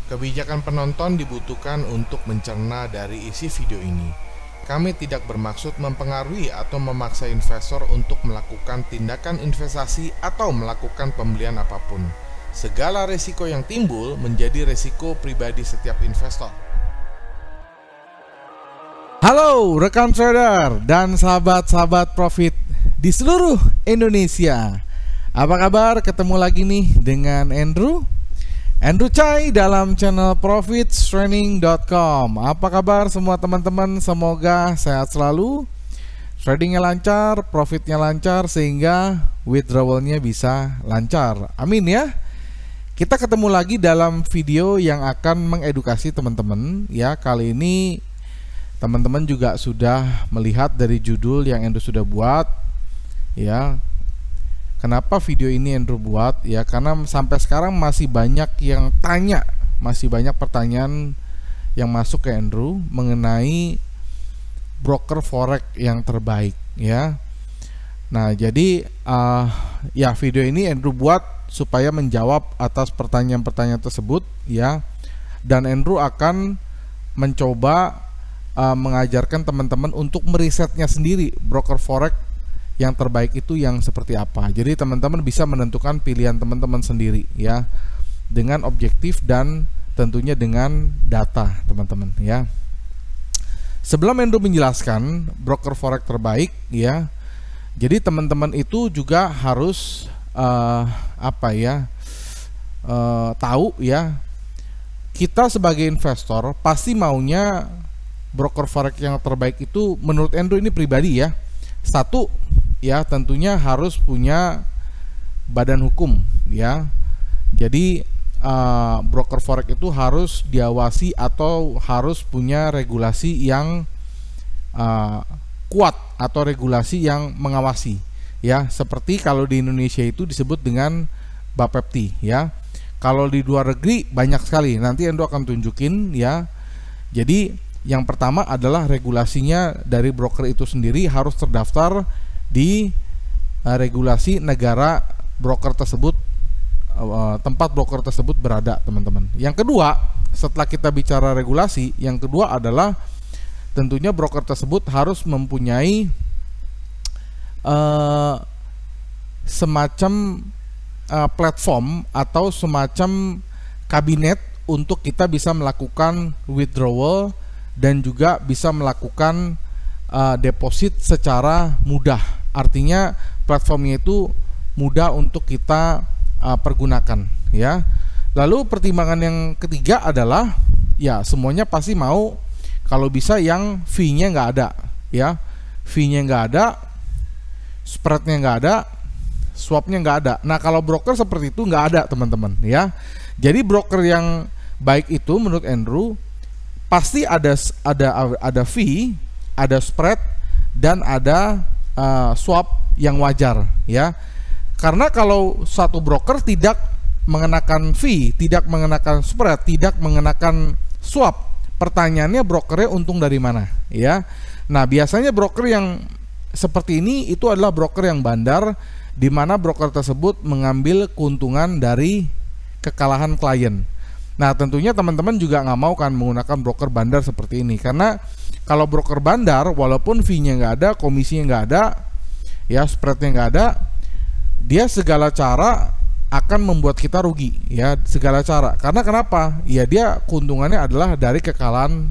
Kebijakan penonton dibutuhkan untuk mencerna dari isi video ini. Kami tidak bermaksud mempengaruhi atau memaksa investor untuk melakukan tindakan investasi atau melakukan pembelian apapun. Segala risiko yang timbul menjadi risiko pribadi setiap investor. Halo rekan trader dan sahabat-sahabat profit di seluruh Indonesia. Apa kabar? Ketemu lagi nih dengan Andrew Chai dalam channel profitstraining.com. Apa kabar semua teman-teman? Semoga sehat selalu, tradingnya lancar, profitnya lancar, sehingga withdrawalnya bisa lancar. Amin ya. Kita ketemu lagi dalam video yang akan mengedukasi teman-teman ya. Kali ini teman-teman juga sudah melihat dari judul yang Andrew sudah buat ya. Kenapa video ini Andrew buat ya? Karena sampai sekarang masih banyak yang tanya, masih banyak pertanyaan yang masuk ke Andrew mengenai broker forex yang terbaik ya. Nah, jadi ya video ini Andrew buat supaya menjawab atas pertanyaan-pertanyaan tersebut ya. Dan Andrew akan mencoba mengajarkan teman-teman untuk merisetnya sendiri broker forex yang terbaik itu yang seperti apa. Jadi teman-teman bisa menentukan pilihan teman-teman sendiri ya, dengan objektif dan tentunya dengan data teman-teman ya. Sebelum Andrew menjelaskan broker forex terbaik ya, jadi teman-teman itu juga harus tahu ya, kita sebagai investor pasti maunya broker forex yang terbaik itu menurut Andrew ini pribadi ya. Satu ya, tentunya harus punya badan hukum ya. Jadi broker forex itu harus diawasi atau harus punya regulasi yang kuat atau regulasi yang mengawasi ya. Seperti kalau di Indonesia itu disebut dengan Bapepti ya. Kalau di luar negeri banyak sekali, nanti Andrew akan tunjukin ya. Jadi yang pertama adalah regulasinya dari broker itu sendiri harus terdaftar di regulasi negara broker tersebut, tempat broker tersebut berada teman-teman. Yang kedua, setelah kita bicara regulasi, yang kedua adalah tentunya broker tersebut harus mempunyai semacam platform atau semacam kabinet untuk kita bisa melakukan withdrawal dan juga bisa melakukan deposit secara mudah. Artinya platformnya itu mudah untuk kita pergunakan ya. Lalu pertimbangan yang ketiga adalah ya, semuanya pasti mau kalau bisa yang fee-nya nggak ada ya. Fee-nya nggak ada, spread-nya nggak ada, swap-nya nggak ada. Nah, kalau broker seperti itu nggak ada teman-teman ya. Jadi broker yang baik itu menurut Andrew pasti ada fee, ada spread, dan ada swap yang wajar ya. Karena kalau satu broker tidak mengenakan fee, tidak mengenakan spread, tidak mengenakan swap, pertanyaannya brokernya untung dari mana ya. Nah, biasanya broker yang seperti ini itu adalah broker yang bandar, di mana broker tersebut mengambil keuntungan dari kekalahan klien. Nah, tentunya teman-teman juga nggak mau kan menggunakan broker bandar seperti ini, karena kalau broker bandar walaupun fee-nya nggak ada, komisinya nggak ada, ya spread-nya nggak ada, dia segala cara akan membuat kita rugi ya, segala cara. Karena kenapa? Ya dia keuntungannya adalah dari kekalahan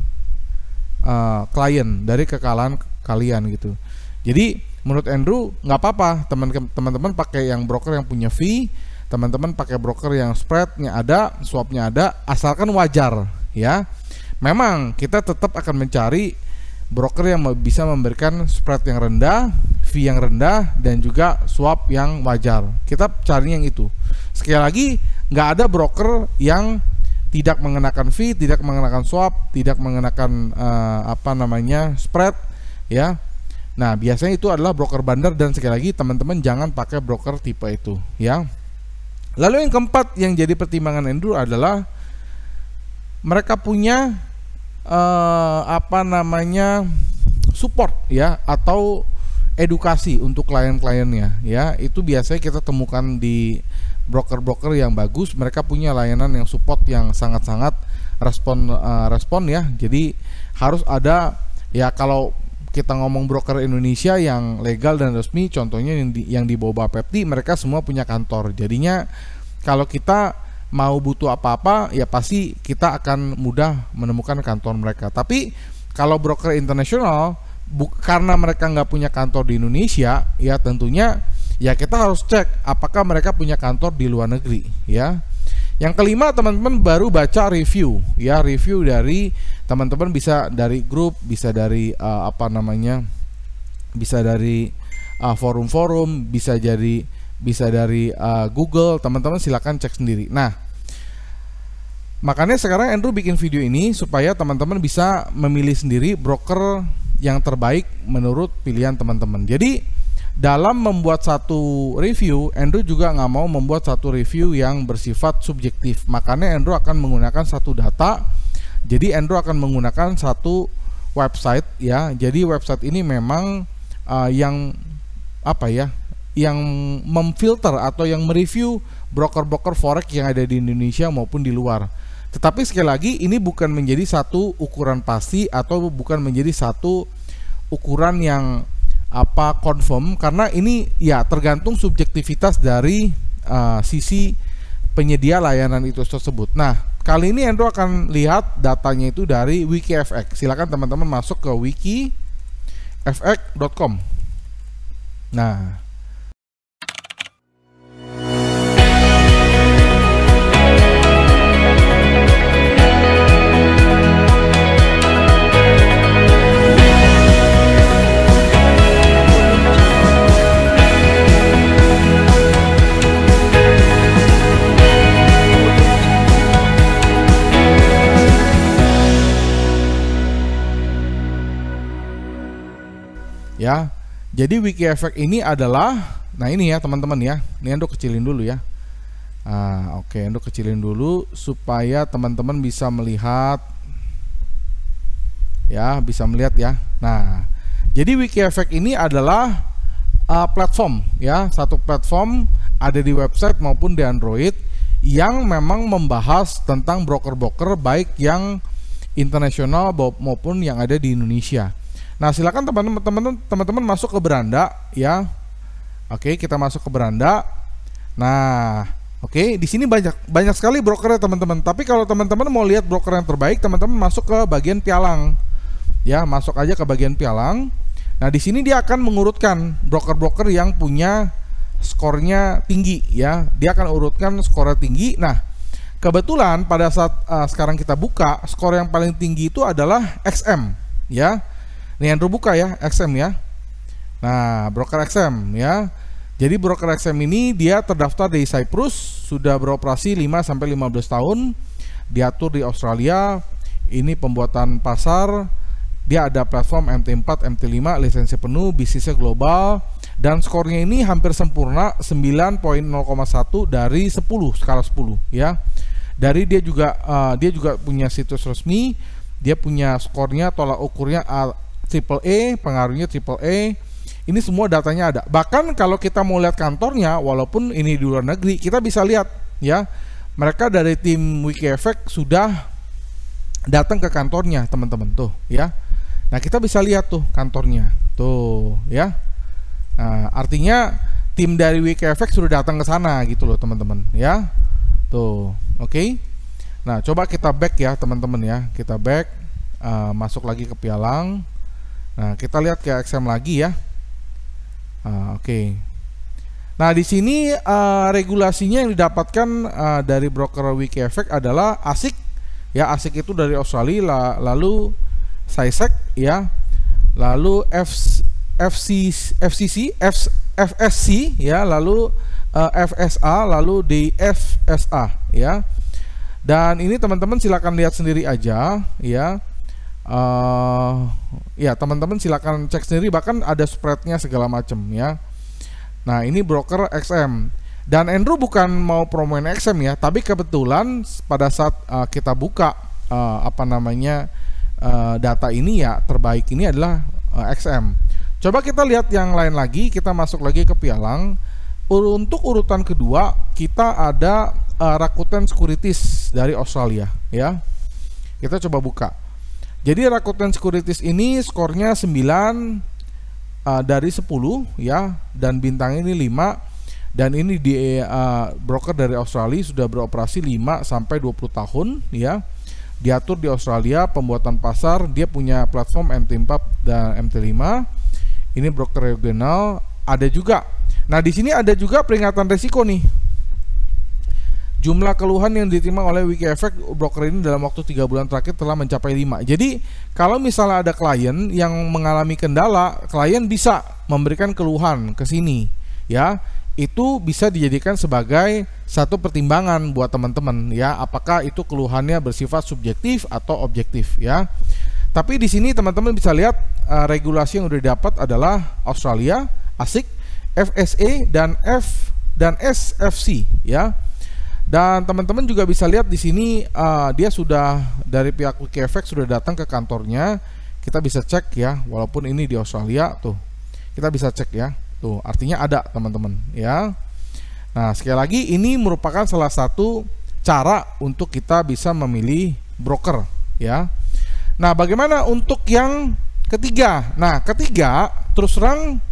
klien, dari kekalahan kalian gitu. Jadi menurut Andrew nggak apa-apa teman-teman pakai yang broker yang punya fee, teman-teman pakai broker yang spreadnya ada, swapnya ada, asalkan wajar ya. Memang kita tetap akan mencari broker yang bisa memberikan spread yang rendah, fee yang rendah, dan juga swap yang wajar. Kita cari yang itu. Sekali lagi, nggak ada broker yang tidak mengenakan fee, tidak mengenakan swap, tidak mengenakan spread ya. Nah, biasanya itu adalah broker bandar, dan sekali lagi teman-teman jangan pakai broker tipe itu ya. Lalu yang keempat yang jadi pertimbangan Andrew adalah mereka punya support ya, atau edukasi untuk klien-kliennya ya. Itu biasanya kita temukan di broker-broker yang bagus, mereka punya layanan yang support yang sangat-sangat respon ya. Jadi harus ada ya, kalau kita ngomong broker Indonesia yang legal dan resmi, contohnya yang di bawah Bapepti, mereka semua punya kantor. Jadinya kalau kita mau butuh apa-apa ya pasti kita akan mudah menemukan kantor mereka. Tapi kalau broker internasional, karena mereka nggak punya kantor di Indonesia, ya tentunya ya kita harus cek apakah mereka punya kantor di luar negeri ya. Yang kelima, teman-teman baru baca review ya, review dari teman-teman, bisa dari grup, bisa dari bisa dari forum-forum, bisa dari Google. Teman-teman silakan cek sendiri. Nah, makanya sekarang Andrew bikin video ini supaya teman-teman bisa memilih sendiri broker yang terbaik menurut pilihan teman-teman. Jadi dalam membuat satu review, Andrew juga nggak mau membuat satu review yang bersifat subjektif. Makanya Andrew akan menggunakan satu data. Jadi Andrew akan menggunakan satu website ya. Jadi website ini memang yang memfilter atau yang mereview broker-broker forex yang ada di Indonesia maupun di luar. Tetapi sekali lagi, ini bukan menjadi satu ukuran pasti atau bukan menjadi satu ukuran yang confirm, karena ini ya tergantung subjektivitas dari sisi penyedia layanan itu tersebut. Nah, kali ini Andrew akan lihat datanya itu dari WikiFX. Silakan teman-teman masuk ke wikifx.com. Nah, ya, jadi WikiFX ini adalah, nah ini ya teman-teman ya, ini Andrew kecilin dulu ya. Oke, Andrew kecilin dulu supaya teman-teman bisa melihat ya, Nah, jadi WikiFX ini adalah platform ya, satu platform ada di website maupun di Android yang memang membahas tentang broker-broker baik yang internasional maupun yang ada di Indonesia. Nah, silakan teman-teman masuk ke beranda ya. Oke, kita masuk ke beranda. Nah, oke, di sini banyak sekali broker ya teman-teman. Tapi kalau teman-teman mau lihat broker yang terbaik, teman-teman masuk ke bagian pialang. Ya, masuk aja ke bagian pialang. Nah, di sini dia akan mengurutkan broker-broker yang punya skornya tinggi ya. Dia akan urutkan skornya tinggi. Nah, kebetulan pada saat sekarang kita buka, skor yang paling tinggi itu adalah XM ya. Nih Andrew buka ya, XM ya. Nah, broker XM ya. Jadi broker XM ini dia terdaftar di Cyprus, sudah beroperasi 5-15 tahun, diatur di Australia. Ini pembuatan pasar, dia ada platform MT4, MT5, lisensi penuh, bisnisnya global, dan skornya ini hampir sempurna, 9.0,1 dari 10, skala 10 ya. Dari dia juga punya situs resmi, dia punya skornya, tolak ukurnya AAA, pengaruhnya AAA. Ini semua datanya ada. Bahkan kalau kita mau lihat kantornya, walaupun ini di luar negeri, kita bisa lihat ya, mereka dari tim WikiFX sudah datang ke kantornya teman-teman tuh ya. Nah, kita bisa lihat tuh kantornya tuh ya. Nah, artinya tim dari WikiFX sudah datang ke sana gitu loh teman-teman ya. Tuh, oke. Nah, coba kita back ya teman-teman ya. Kita back, masuk lagi ke pialang. Nah, kita lihat ke XM lagi ya. Oke. Nah, di sini regulasinya yang didapatkan dari broker WikiFX adalah ASIC ya. ASIC itu dari Australia, lalu SISEC ya, lalu FSC ya, lalu FSA, lalu DFSA ya. Dan ini teman-teman silakan lihat sendiri aja ya. Ya, teman-teman silakan cek sendiri, bahkan ada spreadnya segala macam ya. Nah, ini broker XM, dan Andrew bukan mau promoin XM ya, tapi kebetulan pada saat kita buka data ini ya, terbaik ini adalah XM. Coba kita lihat yang lain lagi, kita masuk lagi ke pialang. Untuk urutan kedua kita ada Rakuten Securities dari Australia ya. Kita coba buka. Jadi Rakuten Securities ini skornya 9 dari 10 ya, dan bintangnya ini 5, dan ini di broker dari Australia, sudah beroperasi 5 sampai 20 tahun ya. Diatur di Australia, pembuatan pasar, dia punya platform MT4 dan MT5. Ini broker regional, ada juga. Nah, di sini ada juga peringatan risiko nih. Jumlah keluhan yang diterima oleh Wikifacts broker ini dalam waktu 3 bulan terakhir telah mencapai 5. Jadi, kalau misalnya ada klien yang mengalami kendala, klien bisa memberikan keluhan ke sini, ya. Itu bisa dijadikan sebagai satu pertimbangan buat teman-teman, ya. Apakah itu keluhannya bersifat subjektif atau objektif, ya. Tapi di sini teman-teman bisa lihat regulasi yang udah didapat adalah Australia, ASIC, FSA dan SFC ya. Dan teman-teman juga bisa lihat di sini dia sudah dari pihak Wikifacts sudah datang ke kantornya. Kita bisa cek ya, walaupun ini di Australia tuh. Kita bisa cek ya. Tuh, artinya ada teman-teman ya. Nah, sekali lagi ini merupakan salah satu cara untuk kita bisa memilih broker ya. Nah, bagaimana untuk yang ketiga? Nah, ketiga terus terang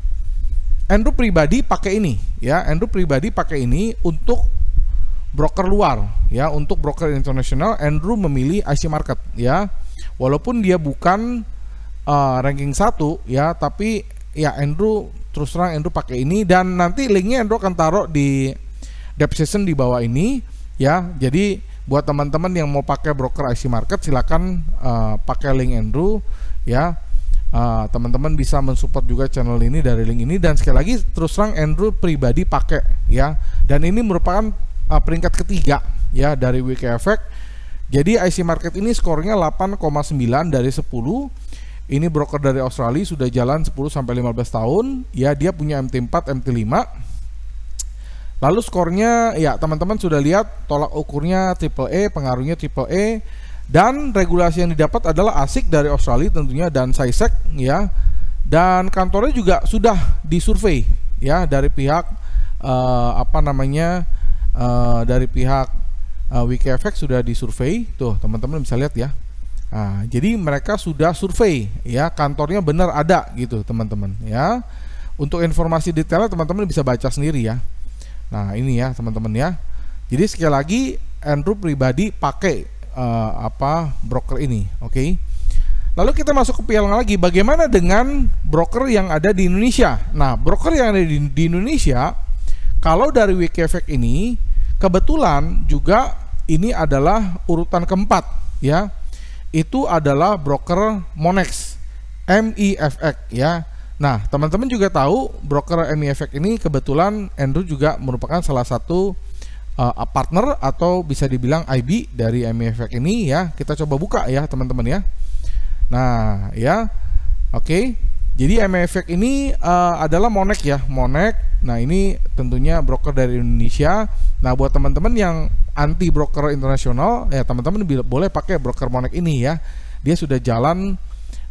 Andrew pribadi pakai ini ya. Andrew pribadi pakai ini untuk broker luar ya, untuk broker internasional. Andrew memilih IC Market ya. Walaupun dia bukan ranking 1 ya, tapi ya Andrew terus terang Andrew pakai ini, dan nanti linknya Andrew akan taruh di description di bawah ini ya. Jadi buat teman-teman yang mau pakai broker IC Market, silakan pakai link Andrew ya. Teman-teman bisa mensupport juga channel ini dari link ini, dan sekali lagi terus terang Andrew pribadi pakai ya, dan ini merupakan peringkat ketiga ya dari Wikifacts. Jadi IC Market ini skornya 8,9 dari 10. Ini broker dari Australia, sudah jalan 10 sampai 15 tahun ya. Dia punya MT4, MT5. Lalu skornya ya teman-teman sudah lihat, tolak ukurnya AAA, pengaruhnya AAA. Dan regulasi yang didapat adalah ASIC dari Australia tentunya, dan SciSec ya. Dan kantornya juga sudah disurvei ya dari pihak dari pihak Wikifacts sudah disurvei. Tuh teman-teman bisa lihat ya. Nah, jadi mereka sudah survei ya, kantornya benar ada gitu teman-teman ya. Untuk informasi detailnya teman-teman bisa baca sendiri ya. Nah, ini ya teman-teman ya. Jadi sekali lagi Andrew pribadi pakai broker ini, oke. Lalu kita masuk ke piala lagi. Bagaimana dengan broker yang ada di Indonesia? Nah, broker yang ada di Indonesia, kalau dari Wikifacts ini kebetulan juga ini adalah urutan keempat ya. Itu adalah broker Monex, MIFX ya. Nah, teman-teman juga tahu broker MIFX ini kebetulan Andrew juga merupakan salah satu partner atau bisa dibilang IB dari MIFX ini ya. Kita coba buka ya teman-teman ya. Nah ya, oke. Jadi MIFX ini adalah Monex ya, Monex. Nah, ini tentunya broker dari Indonesia. Nah, buat teman-teman yang anti broker internasional ya, teman-teman boleh pakai broker Monex ini ya. Dia sudah jalan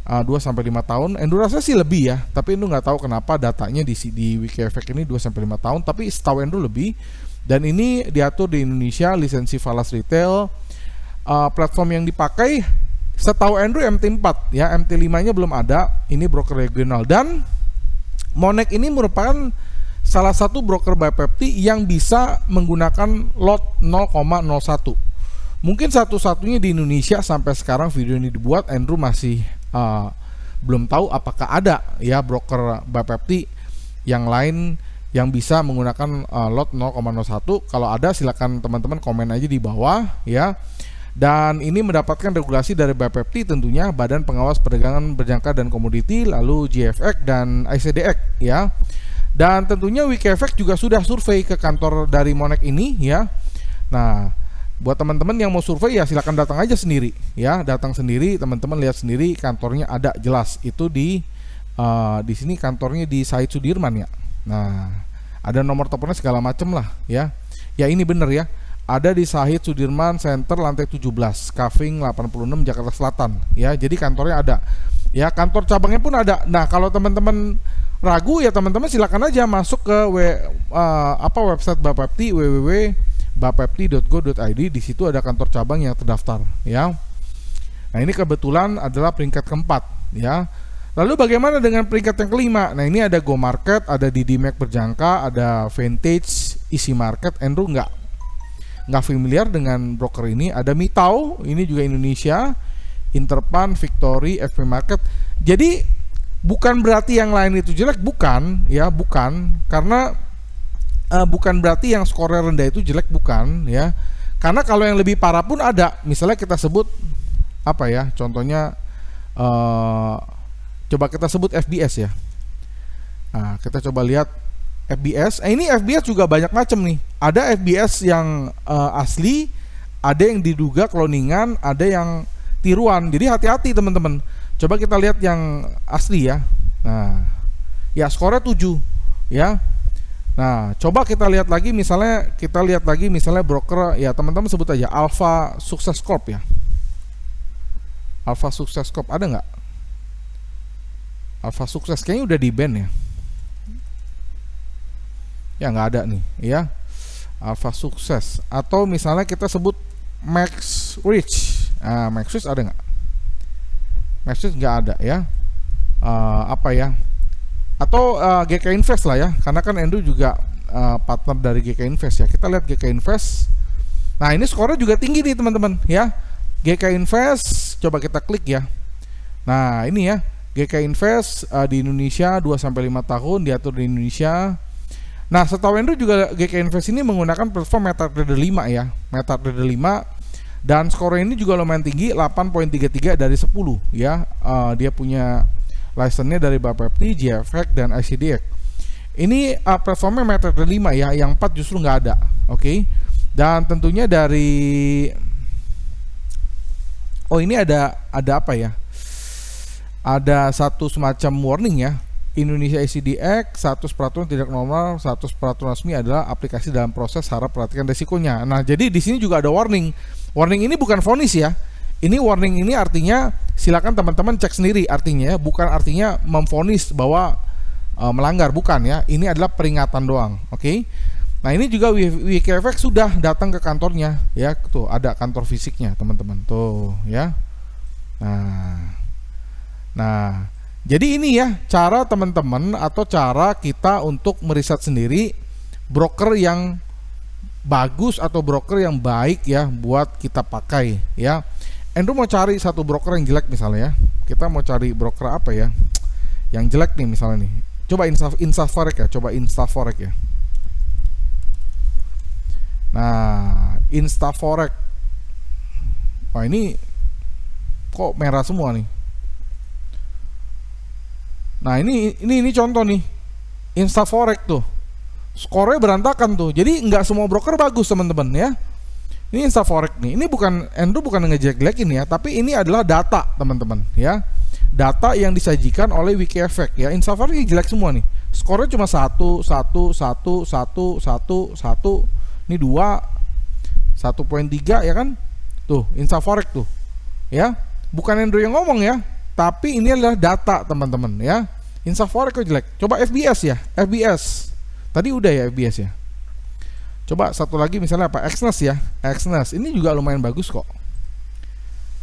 2-5 tahun. Andrew rasa sih lebih ya, tapi Andrew nggak tahu kenapa datanya di Wikifacts ini 2-5 tahun, tapi setahu Andrew lebih. Dan ini diatur di Indonesia, lisensi falas retail. Platform yang dipakai setahu Andrew MT4 ya, MT5 nya belum ada. Ini broker regional, dan Monex ini merupakan salah satu broker Bapepti yang bisa menggunakan lot 0,01. Mungkin satu-satunya di Indonesia sampai sekarang video ini dibuat. Andrew masih belum tahu apakah ada ya broker Bapepti yang lain yang bisa menggunakan lot 0,01. Kalau ada silakan teman-teman komen aja di bawah ya. Dan ini mendapatkan regulasi dari Bapepti tentunya, Badan Pengawas Perdagangan Berjangka dan Komoditi, lalu GFX dan ICDX ya. Dan tentunya Wikifacts juga sudah survei ke kantor dari Monex ini ya. Nah, buat teman-teman yang mau survei ya silakan datang aja sendiri ya, datang sendiri, teman-teman lihat sendiri, kantornya ada jelas. Itu di sini kantornya di Said Sudirman ya. Nah, ada nomor teleponnya segala macem lah ya. Ya ini bener ya, ada di Said Sudirman Center lantai 17, Kaving 86 Jakarta Selatan ya. Jadi kantornya ada ya, kantor cabangnya pun ada. Nah, kalau teman-teman ragu ya teman-teman silakan aja masuk ke website Bapepti, www.bapepti.go.id. Di situ ada kantor cabang yang terdaftar ya. Nah, ini kebetulan adalah peringkat keempat ya. Lalu bagaimana dengan peringkat yang kelima? Nah, ini ada Go Market, ada DD-Max berjangka, ada Vantage, Easy Market. Andrew nggak familiar dengan broker ini. Ada Mitau, ini juga Indonesia, Interpan, Victory, FP Market. Jadi bukan berarti yang lain itu jelek, bukan ya, bukan. Karena bukan berarti yang skornya rendah itu jelek, bukan ya. Karena kalau yang lebih parah pun ada. Misalnya kita sebut apa ya? Contohnya coba kita sebut FBS ya. Nah, kita coba lihat FBS. Ini FBS juga banyak macam nih. Ada FBS yang asli, ada yang diduga cloningan, ada yang tiruan. Jadi hati-hati teman-teman. Coba kita lihat yang asli ya. Nah, ya skornya 7 ya. Nah, coba kita lihat lagi misalnya broker ya, teman-teman sebut aja Alpha Success Corp ya. Alpha Success Corp ada nggak? Alpha Success kayaknya udah di-ban ya. Ya nggak ada nih ya. Alpha Success, atau misalnya kita sebut Max Rich. Nah, Max Rich ada nggak? Max Rich nggak ada ya. Apa ya? Atau GK Invest lah ya, karena kan Andrew juga partner dari GK Invest ya. Kita lihat GK Invest. Nah, ini skornya juga tinggi nih teman-teman ya. GK Invest, coba kita klik ya. Nah, ini ya, GK Invest di Indonesia 2-5 tahun, diatur di Indonesia. Nah, setahu Andrew juga GK Invest ini menggunakan platform MetaTrader 5 ya, MetaTrader 5, dan skornya ini juga lumayan tinggi, 8.33 dari 10 ya. Dia punya license-nya dari Bapepti, GFX, dan ICDX. Ini platformnya MetaTrader 5 ya, yang 4 justru nggak ada. Oke. Dan tentunya dari ini ada apa ya? Ada satu semacam warning ya. Indonesia ICDX, status peraturan tidak normal, status peraturan resmi adalah aplikasi dalam proses, harap perhatikan resikonya. Nah, jadi di sini juga ada warning. Warning ini bukan vonis ya. Ini warning ini artinya silakan teman-teman cek sendiri artinya ya, bukan artinya memvonis bahwa melanggar, bukan ya. Ini adalah peringatan doang. Oke. Nah, ini juga WKFX sudah datang ke kantornya ya. Tuh, ada kantor fisiknya, teman-teman. Tuh, ya. Nah, jadi ini ya cara teman-teman atau cara kita untuk meriset sendiri broker yang bagus atau broker yang baik ya buat kita pakai ya. Andrew mau cari satu broker yang jelek misalnya ya. Kita mau cari broker apa ya? Yang jelek nih misalnya nih. Coba Instaforex ya, coba Instaforex ya. Nah, Instaforex. Wah, ini kok merah semua nih. Nah, ini contoh nih. Instaforex tuh. Skornya berantakan tuh. Jadi nggak semua broker bagus, teman-teman ya. Ini Instaforex nih. Ini Andrew bukan ngejelek-jelekin ya, tapi ini adalah data, teman-teman ya. Data yang disajikan oleh WKFX ya. Instaforex ini jelek semua nih. Skornya cuma 1, 1, 1, 1, 1, 1. Ini 2, 1.3 ya kan? Tuh, Instaforex tuh. Ya. Bukan Andrew yang ngomong ya, tapi ini adalah data, teman-teman ya. Instaforex kok jelek. Coba FBS ya, FBS. Tadi udah ya FBS ya. Coba satu lagi misalnya apa? Exness ya. Exness ini juga lumayan bagus kok.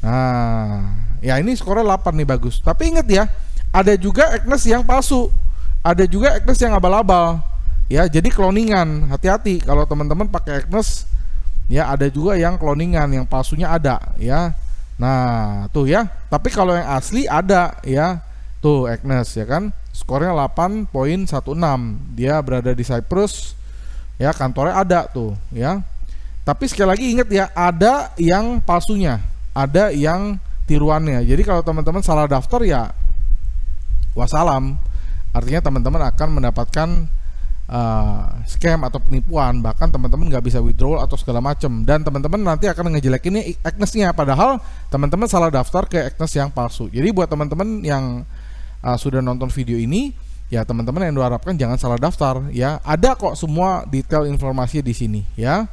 Nah, ya ini skornya 8 nih, bagus. Tapi ingat ya, ada juga Exness yang palsu. Ada juga Exness yang abal-abal. Ya, jadi cloningan. Hati-hati kalau teman-teman pakai Exness. Ya, ada juga yang cloningan, yang palsunya ada ya. Nah, tuh ya. Tapi kalau yang asli ada ya. Tuh Exness ya kan. Skornya 8.16. Dia berada di Cyprus. Ya, kantornya ada tuh ya. Tapi sekali lagi ingat ya, ada yang palsunya, ada yang tiruannya. Jadi kalau teman-teman salah daftar ya wassalam. Artinya teman-teman akan mendapatkan scam atau penipuan, bahkan teman-teman nggak bisa withdrawal atau segala macam, dan teman-teman nanti akan ngejelekinnya Exness-nya, padahal teman-teman salah daftar ke Exness yang palsu. Jadi buat teman-teman yang sudah nonton video ini, ya teman-teman yang diharapkan jangan salah daftar ya. Ada kok semua detail informasi di sini ya.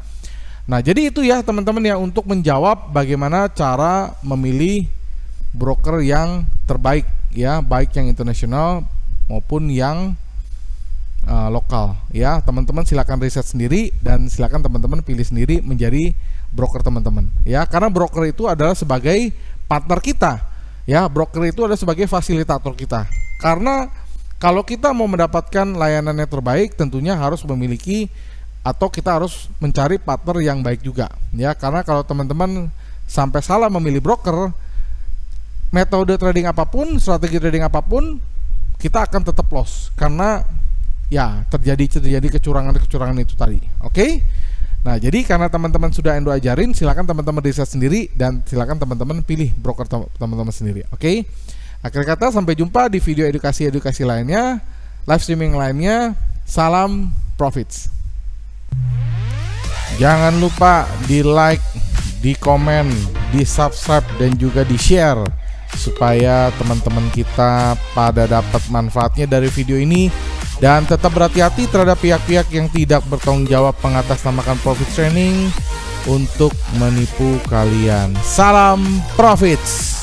Nah, jadi itu ya teman-teman ya, untuk menjawab bagaimana cara memilih broker yang terbaik ya, baik yang internasional maupun yang lokal ya. Teman-teman silakan riset sendiri dan silakan teman-teman pilih sendiri menjadi broker teman-teman ya, karena broker itu adalah sebagai partner kita ya. Broker itu adalah sebagai fasilitator kita, karena kalau kita mau mendapatkan layanan yang terbaik tentunya harus memiliki atau kita harus mencari partner yang baik juga ya. Karena kalau teman-teman sampai salah memilih broker, metode trading apapun, strategi trading apapun, kita akan tetap loss karena ya terjadi kecurangan itu tadi. Oke? Nah, jadi karena teman-teman sudah Endo ajarin, silakan teman-teman riset sendiri dan silakan teman-teman pilih broker teman-teman sendiri. Oke? Akhir kata, sampai jumpa di video edukasi lainnya, live streaming lainnya. Salam profits. Jangan lupa di like, di komen, di subscribe dan juga di share supaya teman-teman kita pada dapat manfaatnya dari video ini. Dan tetap berhati-hati terhadap pihak-pihak yang tidak bertanggung jawab mengatasnamakan profit training untuk menipu kalian. Salam profits.